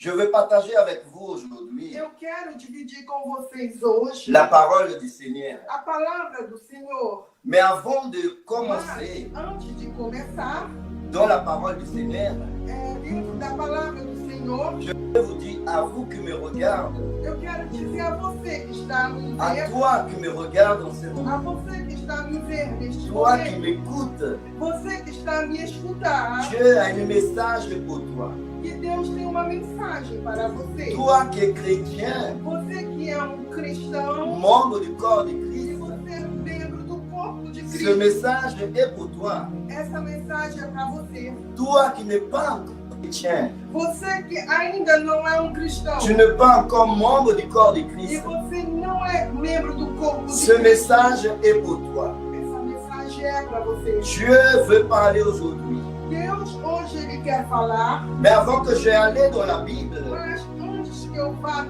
Je veux partager avec vous aujourd'hui Eu quero dividir com vocês hoje la parole du Seigneur. a palavra do Senhor. Mais avant de Mas, commencer antes de começar, dans la parole du Seigneur, dentro da palavra do Senhor, je vous dis à vous qui me regardez, eu quero dizer a você que está a me à ver, toi qui me regarde en ce a moment, você que está a me ver neste toi qui momento, m'écoutes, você que está a me escutar, Dieu a un message pour toi. que Deus tem uma mensagem para você. Toi qui es chrétien, Você que é cristão, membre du corps de e Christ, você é membro do corpo de ce Cristo, message est pour toi. essa mensagem é para você. Toi qui n'es pas encore chrétien, Você que ainda não é cristão, tu n'es pas encore membre du corps de e Christ, você não é membro do corpo de ce Cristo, message est pour toi. essa mensagem é para você. Dieu veut parler aujourd'hui. Deus hoje ele quer falar, Mais avant que je aille dans la Bible, mas antes que eu vá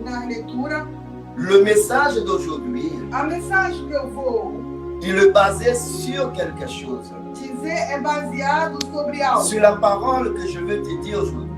na leitura, le message d'aujourd'hui, a mensagem que eu vou il est basé sur quelque chose. dizer é baseado sobre algo. Sur la parole que je veux te dire aujourd'hui.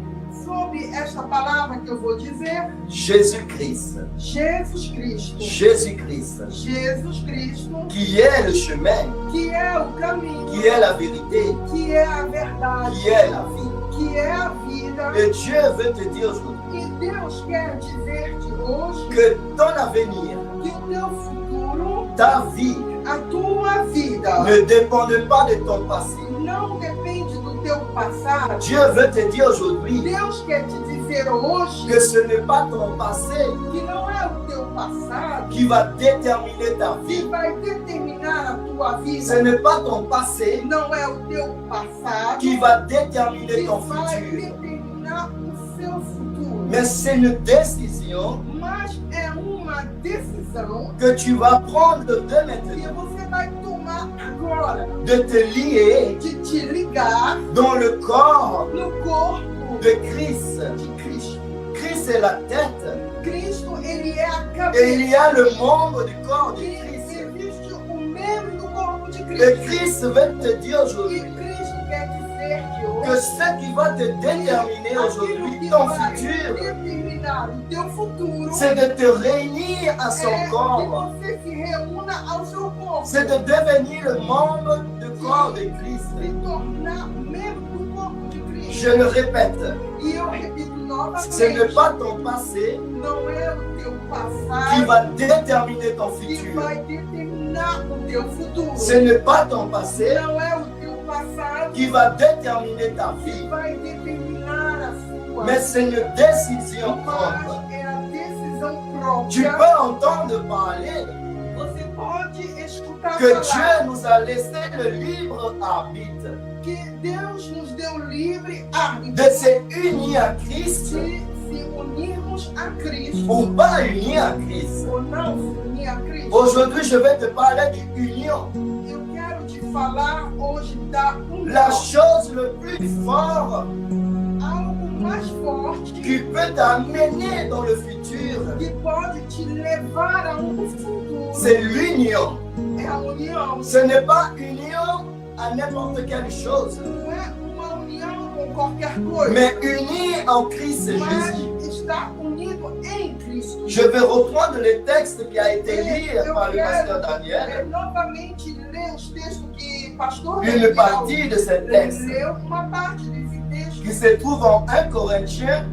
Sobre esta palavra que eu vou dizer, Jésus-Christ. Jesus Cristo. Jésus-Christ. Jesus Cristo, Qui est le chemin, que é o caminho, qui est la vérité, que é a verdade, qui est la vie. que é a vida. Et Dieu veut te dire aujourd'hui E Deus quer dizer-te hoje que ton avenir, que o teu futuro, ta vie, a tua vida, ne dépendent pas de ton passé. não depende do teu passado. Dieu veut te dire aujourd'hui Deus quer te dizer hoje que ce n'est pas ton passé que não é o teu passado qui va déterminer ta que vie. vai determinar a tua Ce vida. n'est pas ton passé Não é o teu passado qui va déterminer que ton vai futur. determinar o seu futuro. Mais c'est une décision Mas é uma decisão que tu vas prendre dès que maintenant você vai tomar agora, de te lier de te ligar dans le corps no corpo de Christ. de Cristo. Christ est la tête Cristo, ele é a et cabeça. il y a le membre du corps de E Christ. existe o membro do corpo de Et Cristo. Christ veut te dire E aujourd'hui Cristo quer dizer que que hoje ce qui va te déterminer aquilo aujourd'hui que ton vai futur, determinar o teu futuro c'est de te réunir à son é que corps. você se reúna ao seu corpo, C'est de devenir le membre du corps de Christ. se tornar membro do corpo de Cristo. Je le répète, E eu repito novamente, ce n'est pas ton passé não é o teu qui passado va déterminer ton que futur. vai determinar o teu futuro. Ce n'est pas ton passé Não é o teu passado qui va déterminer ta que vie. vai determinar a sua Mais c'est une décision propre. mas é a decisão Tu própria. peux entendre parler Você pode escutar que falar Dieu nous a laissé le libre arbitre que Deus nos deu livre árbitro de se unir à Christ de se unirmos a Cristo ou pas unir à Christ. ou não se unir a Cristo. Aujourd'hui, je vais te parler d'union. Eu quero te falar hoje da La união, chose le plus fort algo mais forte qui peut t'amener dans le futur, que pode te levar a futuro. c'est l'union. É a união. Ce n'est pas union à n'importe quelle chose, Não é uma união com qualquer coisa, mais unie en Christ Jésus. mas está unido em Cristo. Je vais reprendre le texte qui a été lu Eu par le pasteur quero Daniel, novamente ler os textos que o pastor une Daniel partie de ce texte leu, uma parte desse texto qui se trouve en 1 Corinthiens,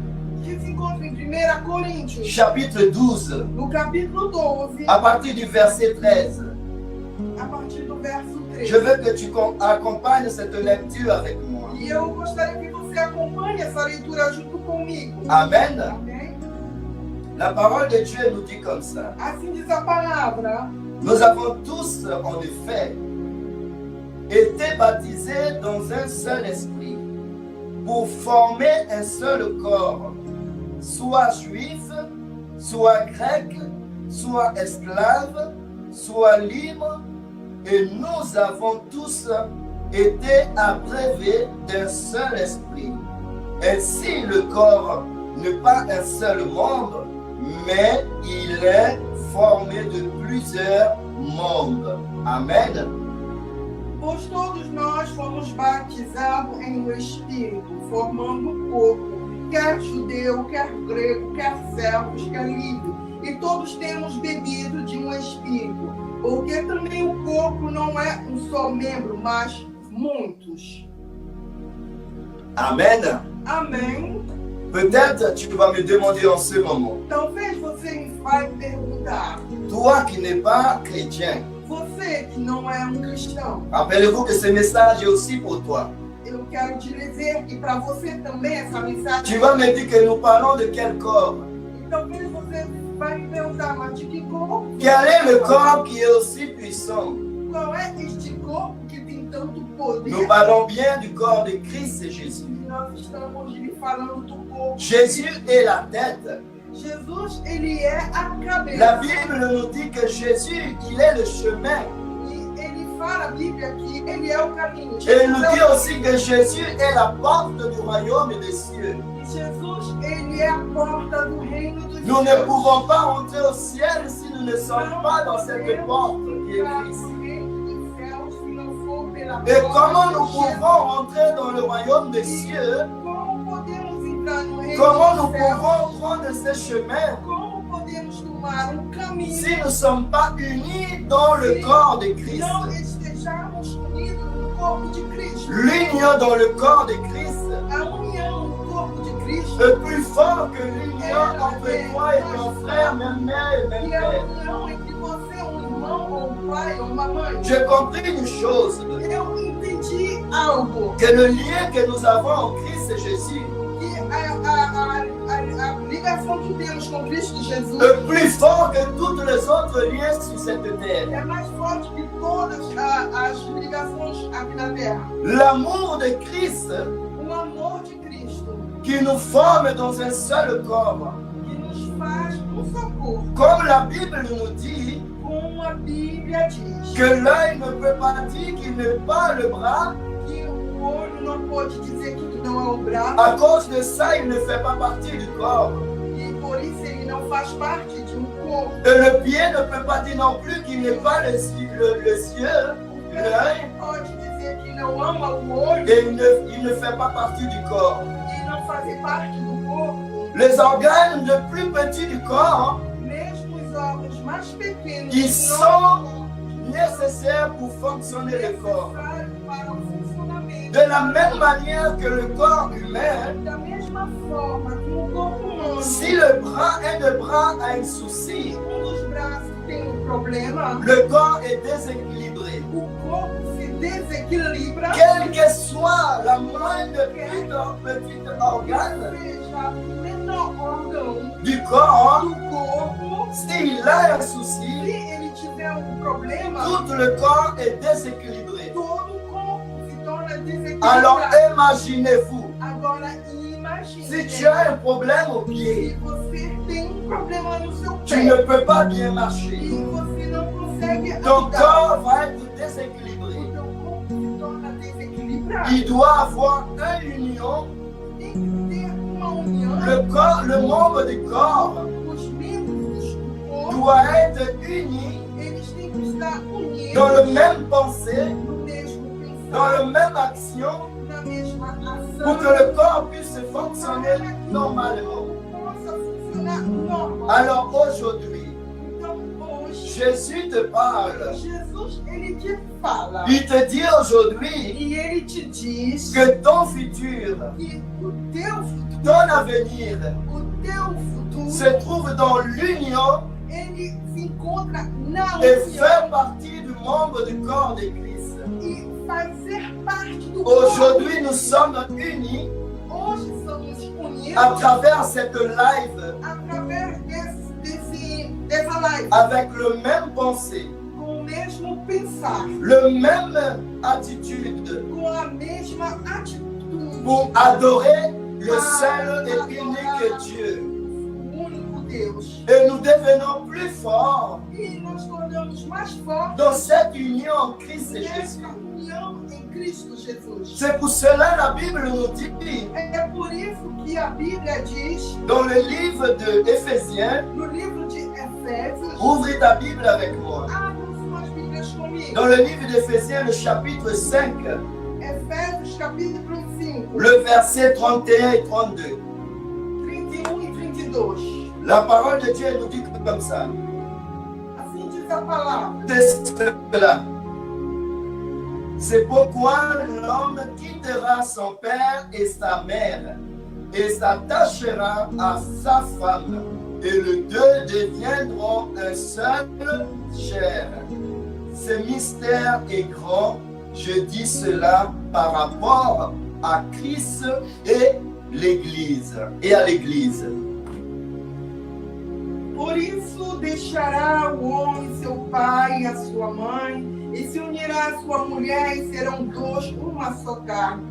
que se encontra em 1 Coríntios, chapitre 12, no capítulo 12, à partir du verset 13. a partir do verso 13. Je veux que tu accompagnes cette lecture avec moi. E eu gostaria que você acompanhe essa leitura junto comigo. Amen. Amém? La parole de Dieu nous dit comme ça. Assim diz a palavra. Nous avons tous, en effet, été baptisés dans un seul esprit pour former un seul corps, soit juif, soit grec, soit esclave, soit libre, et nous avons tous été abreuvés d'un seul esprit. Ainsi, le corps n'est pas un seul membre, mais il est formé de plusieurs membres. Amen. Pois todos nós fomos batizados em um Espírito, formando um corpo, quer judeu, quer grego, quer servos, quer livre, e todos temos bebido de um espírito, porque também o corpo não é um só membro, mas muitos. Amen. Amém? Peut-être tu vas me demander en ce moment, Talvez você vai perguntar, toi qui n'es pas chrétien, você que não é um cristão, rappelez-vous que ce message est aussi pour toi. eu quero te dizer que para você também essa mensagem. Tu vas me dire que nous parlons de quel corps? E talvez você vai me perguntar, mas de que corpo? Quel est le corps qui est aussi puissant? Qual é este corpo que tem tanto poder? Nous parlons bien du corps de Christ et Jésus. Nós estamos lhe falando do corpo. Jésus est la tête. Jesus, ele é a cabeça. La Bible nous dit que Jésus, il est le chemin. E ele fala, a Bíblia, que ele é o caminho. Et il nous Jesus dit aussi que Jésus est la porte du royaume des cieux. Jesus, ele é a porta do reino dos Nous ne céus. pouvons pas entrer au ciel si nous ne sommes pas dans cette porte qui est Christ. Et comment nous pouvons entrer dans le royaume des cieux? Comment nous pouvons prendre ce chemin Como podemos tomar caminho si nous ne sommes pas unis dans le corps de Christ? não estejamos unidos no corpo de Cristo? L'union dans le corps de Christ A união no corpo de Cristo est plus fort que l'union entre toi et ton frère, même mère et même e a père. união entre você, um irmão, ou um pai, ou uma mãe. J'ai compris une chose, Eu entendi algo, que le lien que nous avons en Christ c'est Jésus que a ligação que temos com Cristo Jesus est plus fort que tous les autres liens sur cette terre. é mais forte que todas as ligações aqui na Terra. L'amour de Christ O amor de Cristo qui nous forme dans un seul corps. que nos faz um só corpo. Comme la Bible nous dit Como a Bíblia diz que l'œil ne peut pas dire qu'il n'est pas le bras, que o olho não pode dizer que não é o braço à cause de ça, il ne fait pas partie du corps. e por isso ele não faz parte de um corpo. Et le pied ne peut pas dire non plus qu'il n'est pas les yeux, l'œil, Ele pode dizer que não ama o olho et il ne fait pas partie du corps. e não fazer parte do corpo. Les organes les plus petits du corps, Mesmo os órgãos mais pequenos ils não sont nécessaires pour fonctionner le corps. necessários para o funcionamento. De la même manière que le corps humain, Da mesma forma que um corpo humano, si un des bras a un souci, dos braços tem um problema, le corps est déséquilibré. o corpo se desequilibra, Quel que soit la moindre petite organe seja o menor órgão du corps, do corpo, s'il a un se souci, ele tiver um problema, tout le corps est déséquilibré. todo o corpo se torna Alors desequilibrado. imaginez-vous, Agora imagine, si tu as un problème au pied, se você tem um problema no seu tu pé ne peux pas bien marcher. e você não consegue Ton andar, corps va être déséquilibré. o seu corpo se torna desequilibrado. Il doit avoir une union. Tem que ter uma união. Le membre du corps Os membros do corpo, doit être uni eles têm que estar unidos dans le même pensée, no mesmo dans pensar, la même action, na mesma pour que ação, le corps puisse fonctionner normalement. possa funcionar normal. Alors aujourd'hui, Então, hoje, Jésus te parle. Jesus, ele te fala Il te dit aujourd'hui e ele te diz que ton futur, que o teu futuro, ton avenir o teu futuro, se trouve dans l'union ele se encontra na et união fait partie du membre du corps de Christ. e fazer parte do Aujourd'hui, corpo. nous sommes unis Hoje somos unidos à travers cette live através dessa live, avec le même pensée, com o mesmo pensar, le même attitude com a mesma atitude, pour adorer le seul et unique Dieu. o único Deus. Et nous devenons plus forts E nós tornamos mais fortes dans cette union en Christ et Jésus. nessa união em Cristo Jesus. C'est pour cela la Bible nous dit É por isso que a Bíblia diz, dans le livre de Éphésiens, no livro de Efésios, ouvrez ta Bible avec moi. abram suas Bíblias comigo. Dans le livre d'Éphésiens, le chapitre 5, Efésios capítulo 5, le verset 31 et 32. 22. La parole de Dieu nous dit comme ça. Assim diz a palavra. C'est cela. C'est pourquoi l'homme quittera son père et sa mère et s'attachera à sa femme, et les deux deviendront un seul chair. Ce mystère est grand. Je dis cela par rapport à Christ et l'Église et à l'Église. Por isso deixará o homem seu pai e a sua mãe, e se unirá à sua mulher, e serão dois uma só carne.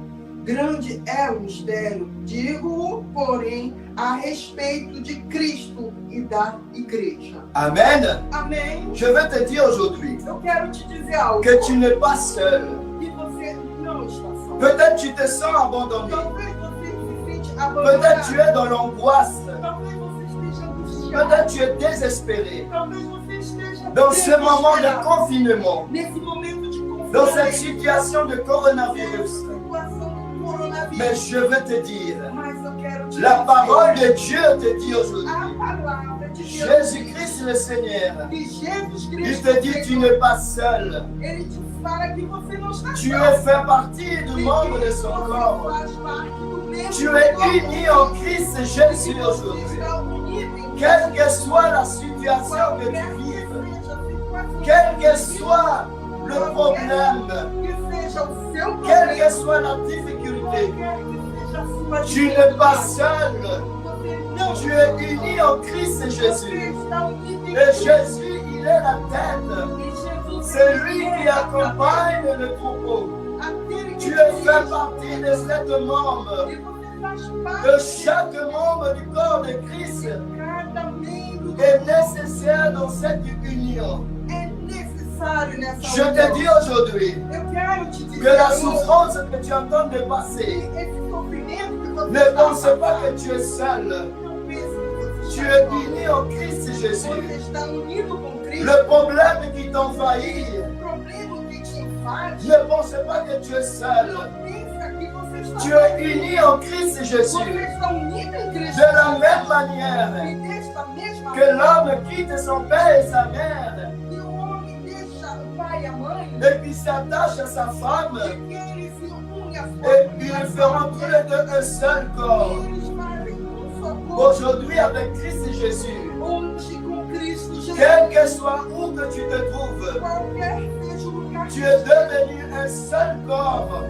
Grande é o mistério, digo-o, porém, a respeito de Cristo e da igreja. Amen. Amém? Je veux te dire aujourd'hui Eu quero te dizer algo. que tu n'es pas seul. Que você não está só. Peut-être tu te sens abandonné. Talvez você se sente Peut-être tu abandonado. es dans l'angoisse. Talvez você esteja angustiado. Peut-être tu es désespéré. Talvez você esteja Dans ce moment de desesperado. confinement, Nesse momento de dans cette confinamento, situation de coronavirus. situação do coronavírus. Mais je veux te dire, Mas eu quero te la dizer, parole de Dieu te dit a aujourd'hui, palavra de Deus Jésus-Christ le Seigneur, que Jesus il Cristo te dit tu n'es pas seul. ele te fala que você não está Tu só. fais partie du membre de son corps. Você faz parte do mesmo Tu es corpo. uni en Christ Jésus Você aujourd'hui. está unido em Quelle que soit la situation que qualquer tu vives, que seja a situação quel que você soit le problème, que seja o seu quelle que problema, soit la difficulté, qualquer que seja a sua tu n'es pas dificuldade, seul. você não Tu es uni en Christ Você Jésus. está unido em Et Cristo. Jésus, il est la tête. E Jesus C'est lui é qui a accompagne le troupeau. aquele que Tu dirige. fais partie de cet membre, E você faz de parte chaque membre du corps de Christ. de cada membro. Est nécessaire dans cette union. É necessário nessa Je te dis aujourd'hui Eu quero te dizer que la hoje, souffrance que tu es en train de passer, esse sofrimento que você ne está pense pas passando, que tu es seul. não pense que você Tu está es só. uni en Christ Jésus. Você está unido com Cristo. Le problème qui t'envahit, O problema que te invade, ne pense pas que tu es seul. não pensa que você está Tu só. es uni en Christ Jésus. Você está unido em Cristo. De la même manière E desta mesma que l'homme quitte son père et sa mère que o homem deixa o pai e a mãe, et qui s'attache à sa femme, e que ele se une à et sua ils feront tous les deux un seul corps. eles fazem só corpo. Aujourd'hui, avec Christ Jésus, Hoje com Cristo Jesus, quel que soit où que tu te trouves, qualquer seja o lugar tu es devenu un seul corps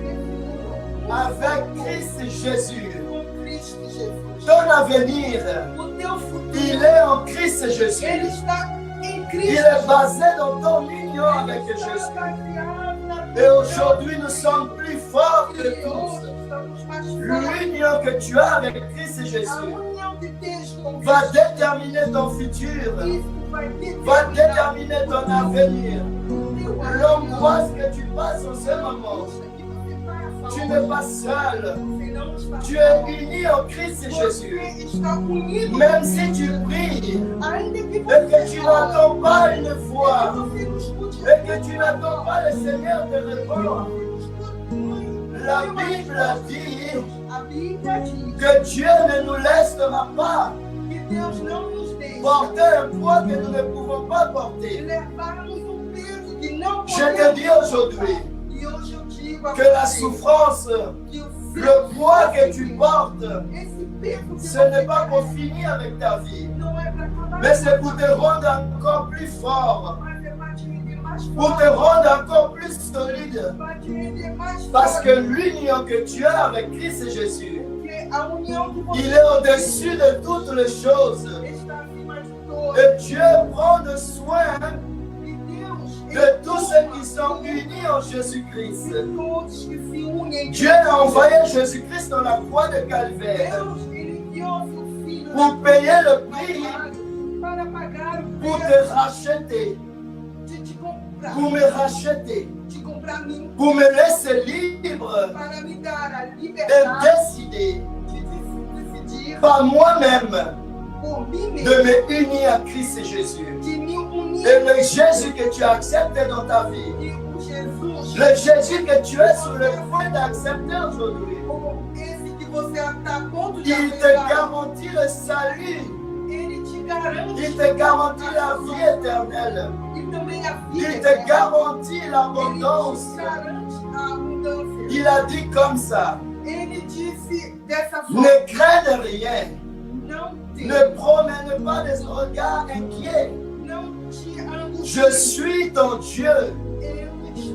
avec Christ Jésus. com Cristo Jesus. Ton avenir, O teu futuro, il est en Christ ele Jésus. está em Cristo. Il est basé dans ton union avec Ele está Jésus. baseado na Et aujourd'hui, nous sommes plus forts que E tous. hoje estamos mais fortes. L'union que tu as avec Christ A Jésus união que tens com va Cristo, déterminer ton futur, isso vai va determinar déterminer ton avenir. o teu amanhã. L'angoisse que tu passes en ce moment, Que você passa tu hoje. n'es pas seul. Você não está Tu só. es uni en Christ Jésus. Você está unido. Même si tu pries Ainda que et que tu fala, n'entends pas une que fois, você não escute et que tu n'attends pas le Seigneur te répondre, la Bible dit a Bíblia diz que Dieu ne nous laissera pas que Deus não nos deixa porter un poids que nous ne pouvons pas porter. levarmos um peso que não Je te dis aujourd'hui E hoje eu digo a que la você souffrance, que o le poids que tu portes, esse peso que ce você n'est pas pour carrega finir avec ta vie, não é para acabar, mais c'est pour te rendre encore plus fort, mas é para te render mais pour te forte, rendre encore plus solide. para te render mais Parce forte, que l'union que tu as avec Christ Jésus, porque a união que você il est au-dessus de toutes les choses. está acima de todos. Et Dieu prend soin E Deus, de tous ceux qui sont unis en Jésus-Christ. de todos que se unem em Dieu a envoyé Jésus-Christ dans la croix de Calvaire Deus, ele enviou seu filho pour payer le prix, para pagar o pour preço te racheter, de te comprar, pour me racheter, de comprar a mim, pour me laisser libre para me dar a de liberdade décider de decidir par moi-même por mim de mesmo, me unir à Christ Jésus. de me unir Et le Jésus que tu as accepté dans ta vie, e o Jesus, le Jésus que tu es sur le point d'accepter aujourd'hui, ou esse que você está a ponto de il te aceitar, garantit le salut garante Il te garantit la vie éternelle. e também a vida Il te eterna. garantit Ele l'abondance. te garante a abundância. Il a dit comme ça, Ele disse dessa forma: ne craignez rien. não Ne promène pas des regards inquiets. não te angustie. Je suis ton Dieu.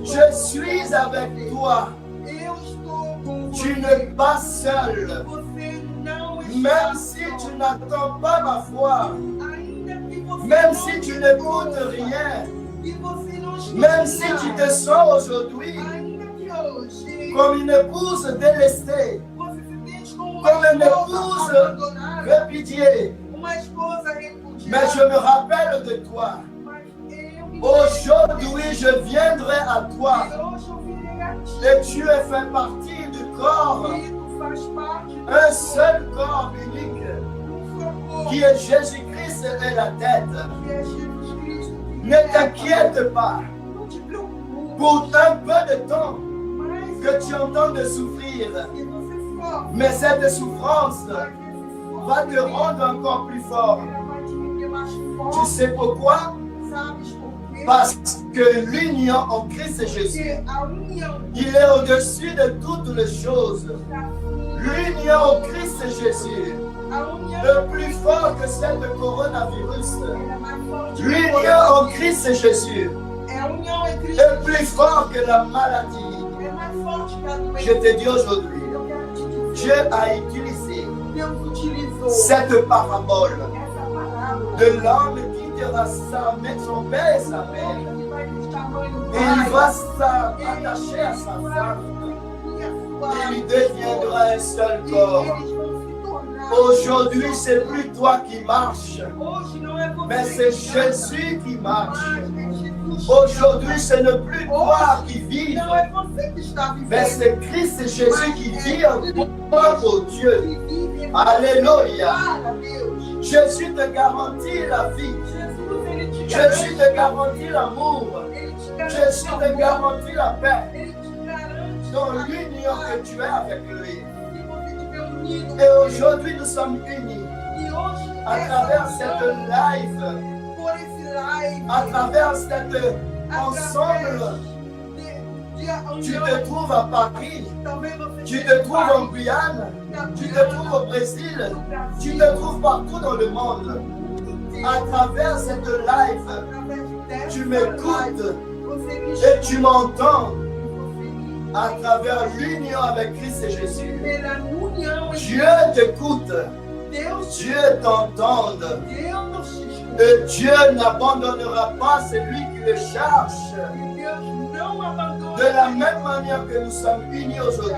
Je suis avec toi. Eu estou com Tu você. n'es pas seul. Você não está Même si só. tu n'attends pas ma voix, Ainda que você même não si tu me n'écoutes ouça, rien, que você não escute même si tu nada, te sens aujourd'hui ainda que hoje comme une épouse délaissée, você se sente como como uma une esposa épouse abandonada, répudiée, uma esposa mais repudiada. je me rappelle de toi. Mas eu me Aujourd'hui, je viendrai à toi. E hoje eu virei a ti. Et tu es fait partie du corps, E tu faz parte do un seul corps unique, seu corpo, qui est Jésus-Christ et la tête. que é Jesus Cristo. Ne t'inquiète pas Não te preocupe, pour un peu de temps mas que tu entends de souffrir. que você sofre. Mais cette souffrance Mas esse va te rendre encore plus fort. ela vai te meter mais Tu forte. sais pourquoi? Sabes por quê? Parce que l'union en Christ Jésus, Porque a união il est au-dessus de toutes les choses. da L'union en Christ Jésus a união est plus fort que celle de coronavirus. ela é mais forte que o L'union en coronavírus. Christ Jésus É a união em Cristo. est plus fort que la maladie. É mais forte que a doença. Je te dis aujourd'hui, Eu quero te dizer, Dieu a utilisé Deus utilizou cette parabole essa palavra. de l'homme qui quittera sa mère, son père et sa mère, Ele vai deixar mãe e et il pai. va s'attacher à sa femme, et il deviendra un seul corps. Aujourd'hui, c'est plus toi qui marches, mais c'est Jésus qui marche. Aujourd'hui, ce n'est plus toi qui vis, mais c'est Christ et Jésus qui vit en toi, oh Dieu. Alléluia. Jésus te garantit la vie. Jésus te garantit l'amour. Jésus te garantit la paix dans l'union que tu as avec lui. Et aujourd'hui, nous sommes unis à travers cette live, à travers cet ensemble. Tu te trouves à Paris, tu te trouves en Guyane, tu te trouves au Brésil, tu te trouves partout dans le monde. À travers cette live, tu m'écoutes et tu m'entends à travers l'union avec Christ et Jésus. Dieu t'écoute, Dieu t'entend et Dieu n'abandonnera pas celui qui le cherche. De la même manière que nous sommes unis aujourd'hui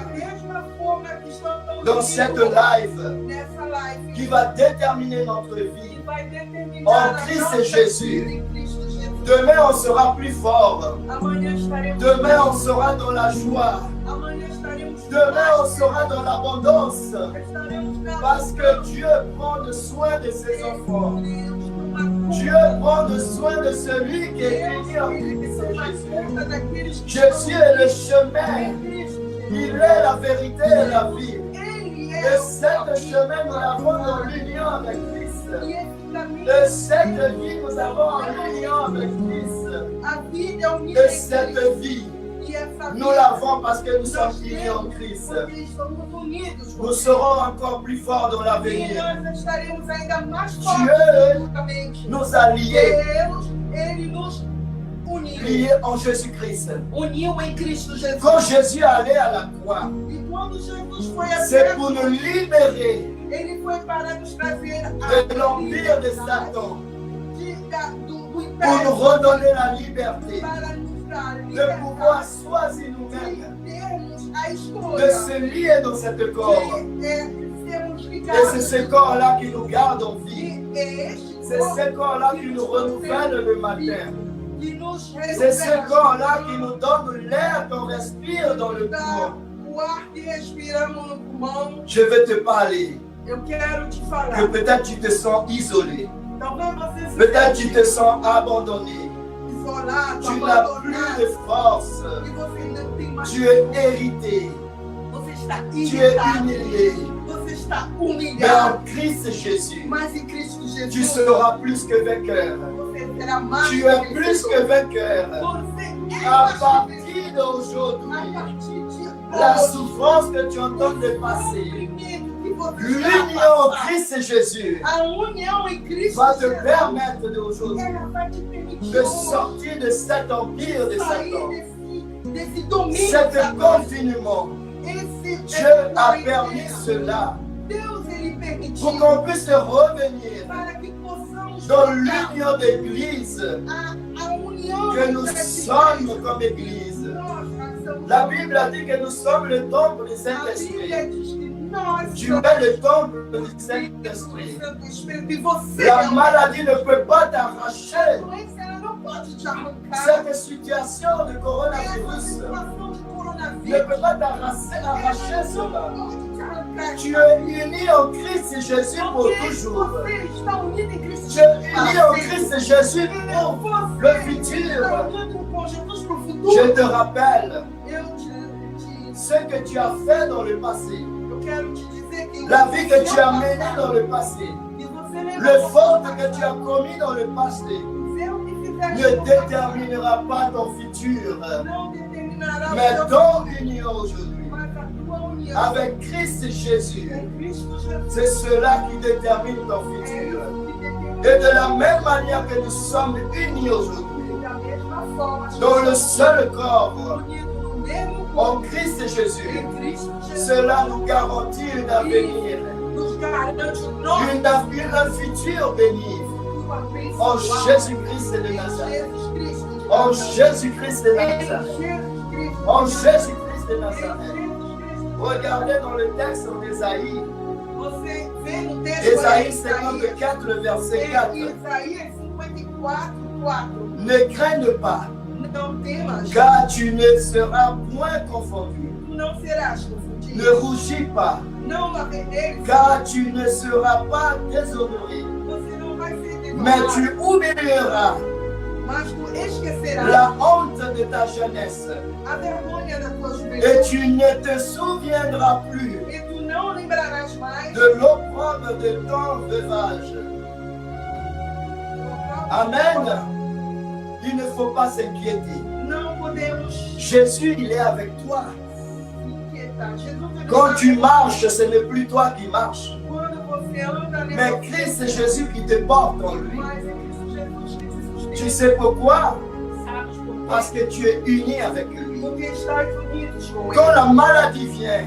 dans cette live qui va déterminer notre vie en Christ et Jésus. Demain, on sera plus fort. Demain, on sera dans la joie. Demain, on sera dans l'abondance. Parce que Dieu prend soin de ses enfants. Dieu prend soin de celui qui est uni en Christ Jésus. Jésus est le chemin. Il est la vérité et la vie. Et cette chemin, nous l'avons dans l'union avec Christ. Et cette vie, nous avons en union avec Christ. Et cette vie, nous l'avons parce que nous sommes unis en Christ. Nous serons encore plus forts dans l'avenir. Dieu nous a liés en Jésus-Christ. Quand Jésus allait à la croix, c'est pour nous libérer de l'empire de Satan, pour nous redonner la liberté de pouvoir choisir nous-mêmes, de se lier dans cette corps. Et c'est ce corps-là qui nous garde en vie. C'est ce corps-là qui nous renouvelle le matin. C'est ce corps-là qui nous donne l'air qu'on respire dans le poumon. Je vais te parler. Que peut-être tu te sens isolé. Peut-être tu te sens abandonné. Tu n'as plus de force. Tu es hérité. Tu es humilié. está Mais humilhado. en Christ Jésus, Mas em Cristo tu Jesus, seras plus que vainqueur. você será mais Tu que es plus que vencedor. vainqueur. Você é À mais que partir vencedor. d'aujourd'hui, A partir de la hoje, souffrance que tu entends de o passer, sofrimento que você l'union está en passando, Christ Jésus a união em Cristo va te Jesus, permettre d'aujourd'hui ela vai te permitir de sortir de cet empire de sair Satan, desse domínio cet satânico. confinement. Esse Dieu a permis cela Deus ele permitiu pour qu'on puisse revenir para que possamos dans voltar l'union d'église a união que nous entre as sommes igrejas. comme église. Nós somos La Bible a dit que nous sommes le temple du a Saint-Esprit. Bíblia diz que nós Tu somos es le temple du o Saint-Esprit. Santo Espírito e você La é maladie ne peut pas a t'arracher. doença, ela não pode te arrancar. Cette situation de Essa coronavirus situação de ne coronavírus peut pas t'arracher ela cela. não pode te arrancar. Tu es uni en Christ Jésus pour Porque toujours. você está unido em Cristo Tu es uni en Christ Jésus pour Você le está futur. unido com Jesus para o Je futuro. te rappelle Eu ce que tu as fait dans le passé, quero te dizer que la vie que tu as menée dans le passé, e você lembra le faute que tu as commis dans le passé ne déterminera pas ton futur. não determinará Mais o seu ton union aujourd'hui mas a tua união avec Christ Jésus, em Cristo Jesus c'est cela qui détermine ton é futur. isso que determina Et de la même manière que nous sommes unis aujourd'hui, da mesma forma dans le seul corps, unidos no mesmo en corpo Christ em Jésus, Cristo Jesus cela nous garantit un avenir, nos garante o nosso un futur béni. futuro En abençoado Jésus-Christ de em Nazareth. Jesus Cristo de En Nazaré. Jésus-Christ de Em Nazareth. Jesus Cristo En de Jésus-Christ de Nazaré. Nazareth. Em Jesus Cristo. Regardez dans le texte d'Ésaïe, Você vê no texto Ésaïe aí, 54, verset 4. Isaías 54, 4. Ne crains pas, Não temas, car tu ne seras point confondu. tu não serás confundido. Ne rougis pas, Não averderes, car tu ne seras pas déshonoré. você não vai ser Mais desonrado. tu oublieras Mas tu esquecerás la honte de ta jeunesse a vergonha da tua et juventude. tu ne te souviendras plus E tu não lembrarás mais de l'opprobre de ton veuvage. Amen. Il ne faut pas s'inquiéter. Não podemos Jésus, il est avec toi. inquietar. Jesus ele Quand está tu com- marches, ce n'est plus toi qui marches, Quando você anda mais nessa Christ Jésus qui te porte en lui. mas é Cristo Jesus que te sustenta. Tu sais pourquoi? Sabes por quê? Parce que tu es uni avec lui. Porque estás unidos com Quand Ele. la maladie vient,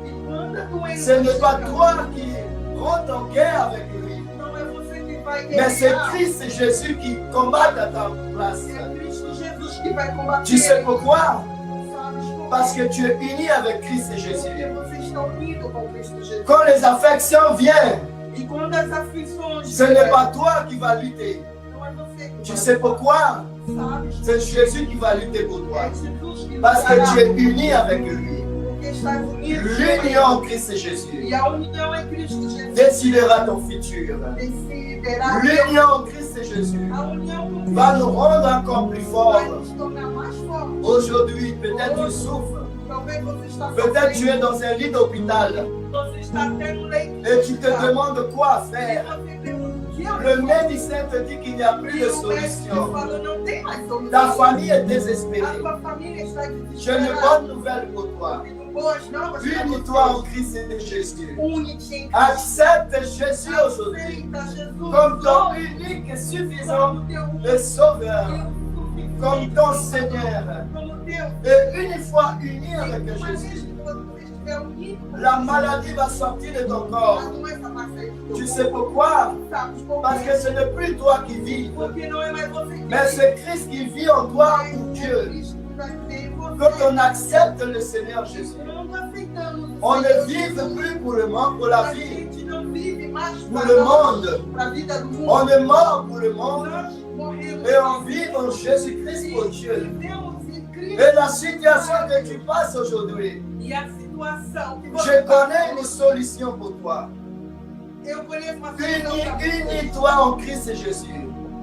E quando a doença ce n'est pas chega, toi qui rentres en guerre avec lui, não é você que vai mais c'est guerrear. Christ Jésus qui combat à ta place. É Cristo Jesus que vai combater. Tu sais pourquoi? Sabes por Parce quê? que tu es uni avec Christ Jésus. Porque você está unido com Cristo Jesus. Quand les affections viennent, E quando as aflições ce n'est pas toi qui vas lutter. não é você que Tu vai sais pourquoi? Sabes? C'est Jésus qui va lutter pour toi. É Jesus que Parce que lutará. tu es uni avec lui. Porque estás unido com L'union en Ele. Christ Jésus E a união em Cristo Jesus décidera ton futur. decidirá. L'union en Christ Jésus A união com va Cristo nous rendre encore plus vai forts. nos tornar mais fortes. Aujourd'hui, peut-être tu souffres. Talvez você está Peut-être tu es sofrendo. dans un lit d'hôpital Você está até no leito. et tu te de demandes quoi E faire. você pergunta, o que eu Le faço? médecin te dit qu'il n'y a plus E de o médico solution. fala, não tem mais solução. Ta famille est A désespérée. tua família está J'ai une desesperada. bonne nouvelle pour toi. Eu tenho boas novas para Unis-toi en você. Christ et Jésus. Une-te em Cristo. Accepte Jésus aujourd'hui Aceita Jesus comme ton hoje unique et suffisant como teu et sauveur, único comme ton Seigneur. como teu. Et une fois uni avec Uma vez Jésus, que você estiver unido com la Jesus, maladie va sortir de ton a corps. doença vai sair do teu Tu corpo. sais pourquoi? Sabes por Parce quê? que ce n'est plus toi qui vis, Porque não é mais você que mais vive, c'est Christ qui vit en toi mas ou é Dieu. Cristo que vai ter em você. Quand on accepte le Seigneur Jésus, Quando aceitamos o on ne Senhor vive Jesus, plus pour le monde, pour la a vie, gente não vive mais pour para le nós, monde. para a vida do mundo. On est mort pour le monde Nós morremos et on vit en Jésus-Christ pour Dieu. vivemos em Cristo. Et la situation que tu passes aujourd'hui, E a situação que você je connais une solution pour toi. eu conheço uma solução para você. Unis-toi en Christ Jésus.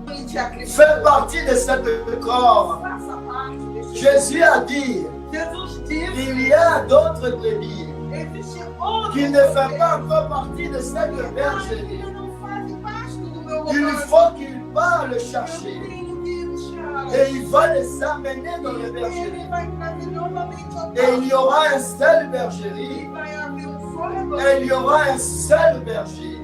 Une-te a Cristo. Fais partie de ce corps. Faça parte deste Jésus a dit, Jesus disse il y a d'autres brebis Existe outro qui ne fait poder pas encore partie de cette que bergerie. ainda não faz parte do meu Il rebanho. faut qu'il va le Eu chercher. tenho que buscar. Et il va les amener dans les Ele bergeries. vai trazer novamente ao Et il y campo. aura un seul E bergerie. vai haver só Et rebanho. il y aura un seul berger.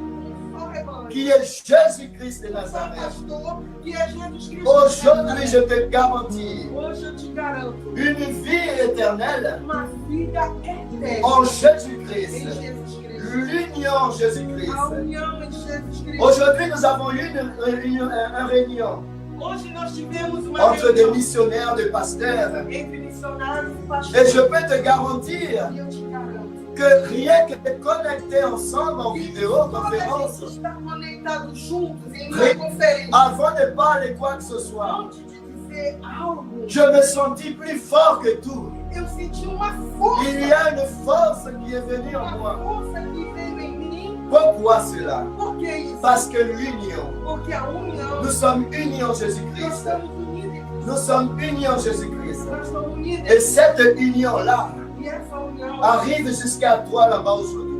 Só rebanho. Qui est Jésus-Christ de Só Nazareth. pastor que é Jesus Cristo. Aujourd'hui, je te garantis Hoje eu te garanto une vie éternelle uma vida eterna en em Jésus-Christ. Jesus Cristo. L'union en A Jésus-Christ. união em Jesus Cristo. Aujourd'hui, nous avons eu une réunion Hoje nós tivemos uma entre des reunião missionnaires, des pasteurs. entre missionários e Et pastores. je peux te garantir E eu te garanto que rien qu'être connectés ensemble en que vidéoconférence, toda a gente está conectado juntos em uma conferência. avant de parler quoi que ce soit, Antes de dizer algo, je me sentis plus fort que tout. eu senti uma força. Il y a une force qui est venue en Uma moi. força que veio em mim. Pourquoi cela? Por que isso? Parce que l'union, Porque a união, nous sommes unis en nós Jésus-Christ. estamos unidos em Cristo. Nous sommes unis en Jésus-Christ. Nós estamos unidos em Et cette union-là E essa união arrive jusqu'à toi là-bas aujourd'hui.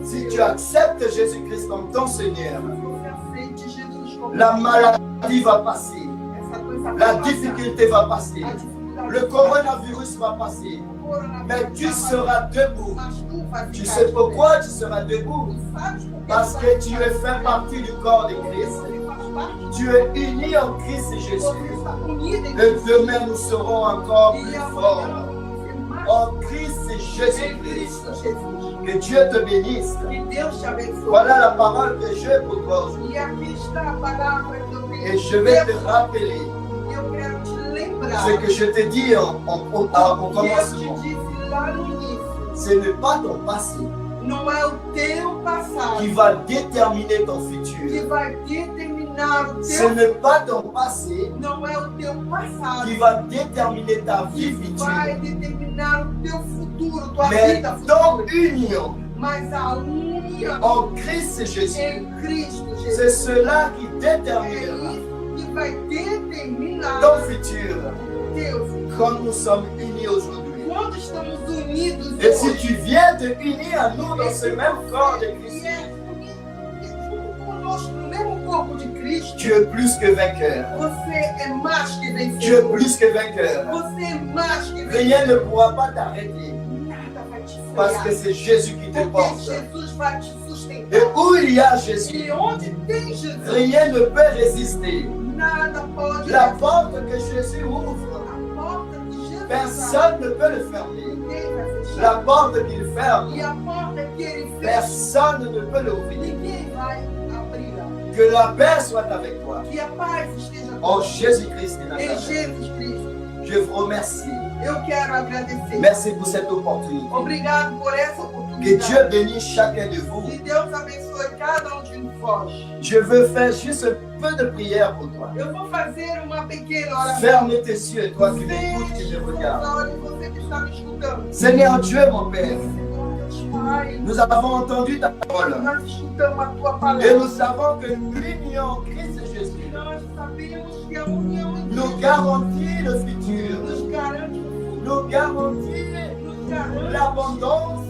Si tu chega acceptes Jésus-Christ comme ton Seigneur, Se você aceite Jesus como la maladie va passer, essa doença la vai passar. difficulté va passer, A dificuldade le vai coronavirus va passer, passar. O coronavírus mais tu vai passar. seras debout. Mas tu vai Tu ficar sais de pourquoi tu seras debout? pé. Tu sabes por que Parce tu que vai tu ficar es de fait pé? partie du corps de Porque Christ. você faz parte Tu es uni en Christ Você Jésus. está unido em Et demain nous serons encore E plus amanhã forts vamos ser mais en Christ em Jésus-Christ. Cristo Jesus. Que Dieu te bénisse. Que Deus te abençoe. Voilà la parole que j'ai pour toi aujourd'hui. E aqui está a palavra que eu tenho. Et je vais te rappeler E eu quero te lembrar. ce que je t'ai dit au que eu commencement. te disse lá no início. Ce n'est pas ton passé Não é o teu passado qui va déterminer ton que futur. vai determinar o Ce teu. n'est pas ton passé Não é o teu passado qui va déterminer ta vie que vai future. determinar o teu futuro, tua Mais vida ton futura. union Mas a união en Christ Jésus, em Cristo Jesus c'est cela qui é déterminera isso que vai determinar ton futur o teu futuro. comme nous sommes unis aujourd'hui. Quando estamos unidos Et si hoje, tu viens te unir à nous dans ce même corps de Christ, e é unido junto conosco no mesmo corpo de Cristo, tu es plus que vainqueur. você é mais que Tu es vencedor. plus que vainqueur. Você é mais que vencedor. Rien ne pourra pas t'arrêter Nada vai te parce frear. que c'est Jésus qui te Porque porte. Jesus vai te Et sustentar. où il y a Jésus, E onde tem Jesus, rien ne peut résister. nada pode. La porte que Jésus ouvre, A porta de Jesus personne ne peut le fermer. ninguém vai fechar. La porte qu'il E ferme, a porta que ele fecha, personne ne peut l'ouvrir. ninguém vai abri-la. Que la paix soit avec toi. Que a paz esteja En com Jésus-Christ de em Nazareth. Jesus Cristo. Je vous remercie. Eu quero agradecer. Merci pour cette opportunité. Obrigado por essa Que Dieu oportunidade. bénisse chacun de vous. Que Deus abençoe cada de vós. Je veux faire juste un peu de prière pour toi. Eu vou fazer uma pequena oração. Ferme tes yeux, toi qui m'écoutes, qui me regardes. Olha, você que está me escutando. Seigneur Dieu, mon Père, Senhor, Deus Pai, nous avons entendu ta parole nós escutamos a tua et palavra. nous savons que l'union en Christ Jésus E nós sabemos que a união em nous Deus garantit le futur, nos garante o futuro, nous garantit nos garante l'abondance,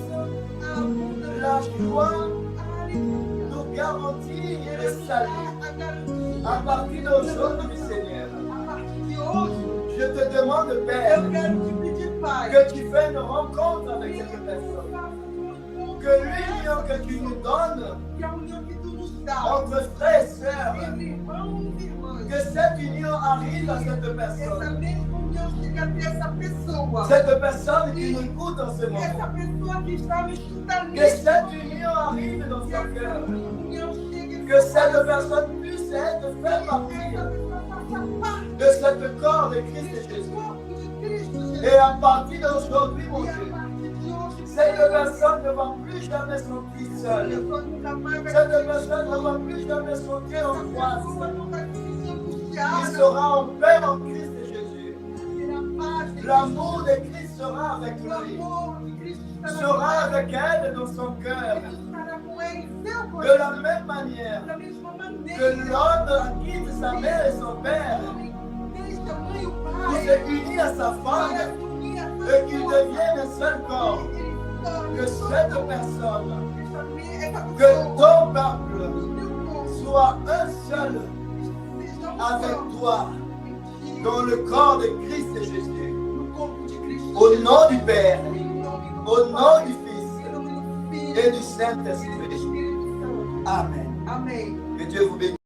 a abundância, la joie, a alegria, nous garantit le salut. a garantia. À partir d'aujourd'hui, Seigneur, A partir de hoje, je te demande, eu Père, quero te pedir, Pai, que tu fasses une rencontre avec que cette personne. faça um encontro, Que l'union que tu nous donnes que a união que tu nos dá, entre frères et sœurs, entre irmãos e irmãs, que cette union arrive à cette essa personne. mesma união chega até essa pessoa. Cette personne qui nous écoute en ce Essa moment. pessoa que está me escutando Que nesse cette union arrive dans que son essa cœur. união chegue Que cette personne puisse être fait partie essa pessoa faça parte de ce corps de Christ desse Jésus. corpo de Cristo Jesus. Et à partir d'aujourd'hui, mon E a Dieu, partir de hoje, cette personne ne va plus jamais se sentir essa seule. pessoa nunca mais vai Cette se personne ne va plus jamais se sentir essa angoisse. pessoa não vai se sentir Il angustiada. sera en paix en Christ Jésus. Terá paz de L'amour de Christ sera avec O lui. amor de Cristo estará Sera avec elle dans son cœur. Cristo estará com ele em seu De coração. la même manière Da mesma maneira que l'homme quitte sa mère et son père deixa a mãe e o pour pai se unir à sa para femme se unir a et qu'ils deviennent un seul corps. que cette personne, essa que pessoa, ton peuple o teu povo, soit un seul seja avec só toi contigo, dans le corps de Christ Jésus. no corpo de Cristo. Au nom du Père, Em nome do au nom Pai, du Fils em nome do et Filho du e do Saint-Esprit. Espírito Santo. Amen. Amém. Que Dieu vous bénisse.